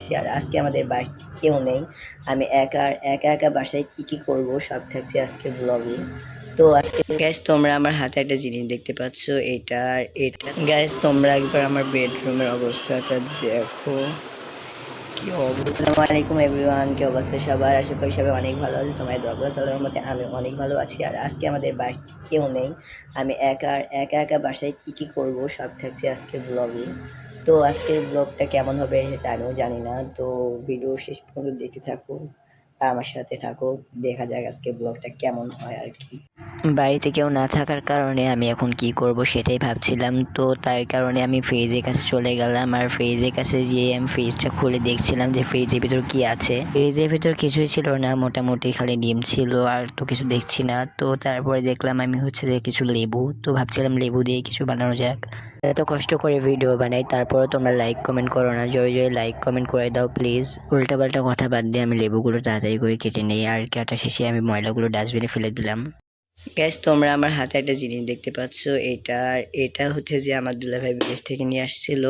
থাকছি। আর আজকে আমাদের বাড়িতে কেউ নেই, আমি একা একা একা বাসায় কি কি করব সব থাকছে আজকে ব্লগে। তো আজকে গ্যাস তোমরা আমার হাতে একটা জিনিস দেখতে পাচ্ছ, এটা গ্যাস তোমরা একবার আমার বেডরুমের অবস্থাটা দেখো, কি অবস্থা। আসসালামু আলাইকুম এভরিওয়ান, কি অবস্থা সবার? আশা করি সবাই অনেক ভালো আছে। তোমার দরকার সালামের মধ্যে আমি অনেক ভালো আছি। আর আজকে আমাদের বাড়িতে কেউ নেই, আমি একা একা বাসায় কি কি করব সব থাকছে আজকে ব্লগে। তো আজকের ব্লগটা কেমন হবে সেটা আমিও জানি না, তো ভিডিও শেষ পর্যন্ত দেখতে থাকো আর আমার সাথে থাকো, দেখা যাক আজকে ব্লগটা কেমন হয় আর কি। বাড়িতে কেউ না থাকার কারণে আমি এখন কি করব সেটাই ভাবছিলাম। তো তার কারণে আমি ফ্রিজের কাছে চলে গেলাম, আর ফ্রিজের কাছে গিয়ে আমি ফ্রিজটা খুলে দেখছিলাম যে ফ্রিজের ভিতর কি আছে। ফ্রিজের ভিতর কিছুই ছিল না, মোটামুটি খালি ডিম ছিল, আর তো কিছু দেখছি না। তো তারপরে দেখলাম আমি হচ্ছে যে কিছু লেবু, তো ভাবছিলাম লেবু দিয়ে কিছু বানানো যাক। এত কষ্ট করে ভিডিও বানাই, তারপরে তোমরা লাইক কমেন্ট করো না। জোরে জোরে লাইক কমেন্ট করে দাও প্লিজ। উল্টাপাল্টা কথা বাদ দিয়ে আমি লেবুগুলো তাড়াতাড়ি করে কেটে নিই, আর কাটা শেষে আমি ময়লাগুলো ডাস্টবিনে ফেলে দিলাম। গ্যাস তোমরা আমার হাতে একটা জিনিস দেখতে পাচ্ছ, এটা হচ্ছে যে আমার দুলাভাই বিদেশ থেকে নিয়ে আসছিল।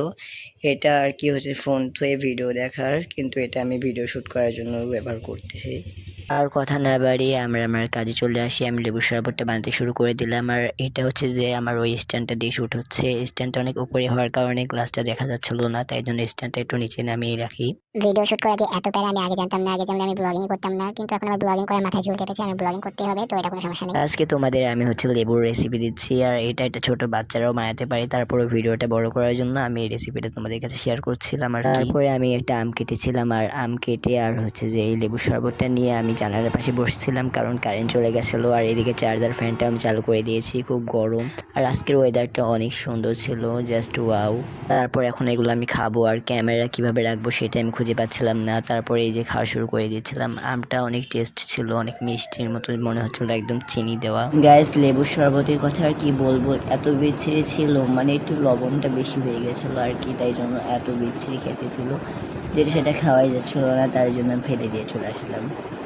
এটা আর কি হচ্ছে ফোন থয়ে ভিডিও দেখার, কিন্তু এটা আমি ভিডিও শ্যুট করার জন্য ব্যবহার করতেছি। আর কথা না বাড়িয়ে আমরা আমার কাজে চলে আসি। আমি লেবুর শরবতটা বানাতে শুরু করে দিলাম। আর এটা হচ্ছে যে আমার ওই স্ট্যান্ডটা দিয়ে শ্যুট হচ্ছে। স্ট্যান্ডটা অনেক উপরে হওয়ার কারণে গ্লাসটা দেখা যাচ্ছিল না, তাই জন্য স্ট্যান্ডটা একটু নিচে নামিয়ে রাখি। ভিডিও শুট করা যে এত প্যারা আমি আগে জানতাম না। আগে জানলে আমি ব্লগিং করতাম না, কিন্তু এখন আমার ব্লগিং করার মাথায় ঝুল চেপেছে, আমি ব্লগিং করতে হবে, তো এটা কোনো সমস্যা নেই। আজকে তোমাদের আমি হচ্ছে লেবুর রেসিপি দিচ্ছি, আর এটা একটা ছোট বাচ্চারাও বানাতে পারে। তারপরে ভিডিওটা বড় করার জন্য আমি এই রেসিপিটা তোমাদের কাছে শেয়ার করছিলাম। আর তারপরে আমি একটা আম কেটেছিলাম, আর আম কেটে আর হচ্ছে যে এই লেবুর শরবতটা নিয়ে আমি জানালার পাশে বসছিলাম, কারণ কারেন্ট চলে গেছিলো। আর এদিকে চার্জার ফ্যানটা আমি চালু করে দিয়েছি, খুব গরম। আর আজকের ওয়েদারটা অনেক সুন্দর ছিল, জাস্ট ওয়াও। তারপর এখন এগুলো আমি খাবো, আর ক্যামেরা কিভাবে রাখবো সেটা আমি খুঁজে পাচ্ছিলাম না। তারপরে এই যে খাওয়া শুরু করে দিয়েছিলাম। আমটা অনেক টেস্ট ছিল, অনেক মিষ্টির মতো মনে হচ্ছিল, একদম চিনি দেওয়া। গ্যাস লেবুর শরবতের কথা আর কি বলবো, এত বিচ্ছিরি ছিল, মানে একটু লবণটা বেশি হয়ে গেছিলো আর কি, তাই জন্য এত বিচ্ছিরি খেতে ছিল, যেটা সেটা খাওয়াই যাচ্ছিল না, তার জন্য আমি ফেলে দিয়ে চলে আসলাম,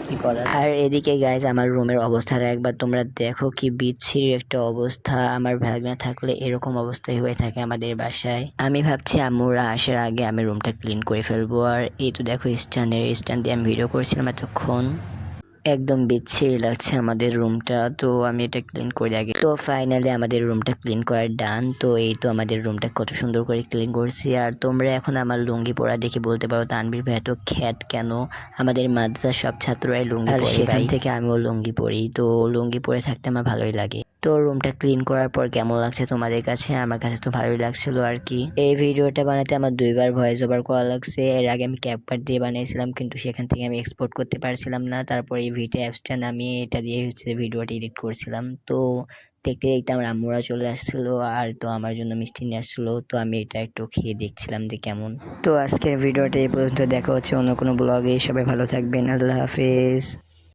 কি করার। আর এদিকে গাইজ আমার রুমের অবস্থাটা একবার তোমরা দেখো, কি বিচ্ছিরি একটা অবস্থা। আমার ভাগনা থাকলে এরকম অবস্থায় হয়ে থাকে আমাদের বাসায়। আমি ভাবছি আম্মুরা আসার আগে আমি রুমটা ক্লিন করে ফেলবো। আর এই তো দেখো স্ট্যান্ড দিয়ে আমি ভিডিও করছিলাম এতক্ষণ, একদম বিচ্ছিরি লাগছে আমাদের রুমটা। তো আমি এটা ক্লিন করে আগে, তো ফাইনালি আমাদের রুমটা ক্লিন করার ডান। তো এই তো আমাদের রুমটা কত সুন্দর করে ক্লিন করছি। আর তোমরা এখন আমার লুঙ্গি পরা দেখে বলতে পারো তানভীর ভাই এত খ্যাত কেন? আমাদের মাদ্রাসার সব ছাত্ররাই লুঙ্গি পরে, সেখান থেকে আমিও লুঙ্গি পরি, তো লুঙ্গি পরে থাকতে আমার ভালোই লাগে। তো রুমটা ক্লিন করার পর কেমন লাগছে তোমাদের কাছে? আমার কাছে তো ভালোই লাগছিল আর কি। এই ভিডিওটা বানাতে আমার 2বার ভয়েস ওভার করা লাগছে। এর আগে আমি ক্যাপকাট দিয়ে বানিয়েছিলাম, কিন্তু সেখান থেকে আমি এক্সপোর্ট করতে পারছিলাম না। তারপর এই ভিডিও অ্যাপসটা নামিয়ে এটা দিয়ে হচ্ছে ভিডিওটা এডিট করছিলাম। তো দেখতে দেখতে আমার আম্মুরা চলে আসছিল, আর তো আমার জন্য মিষ্টি নিয়ে আসছিলো। তো আমি এটা একটু খেয়ে দেখছিলাম যে কেমন। তো আজকের ভিডিওটা এই পর্যন্ত, দেখা হচ্ছে অন্য কোনো ব্লগে। সবাই ভালো থাকবেন, আল্লাহ হাফেজ।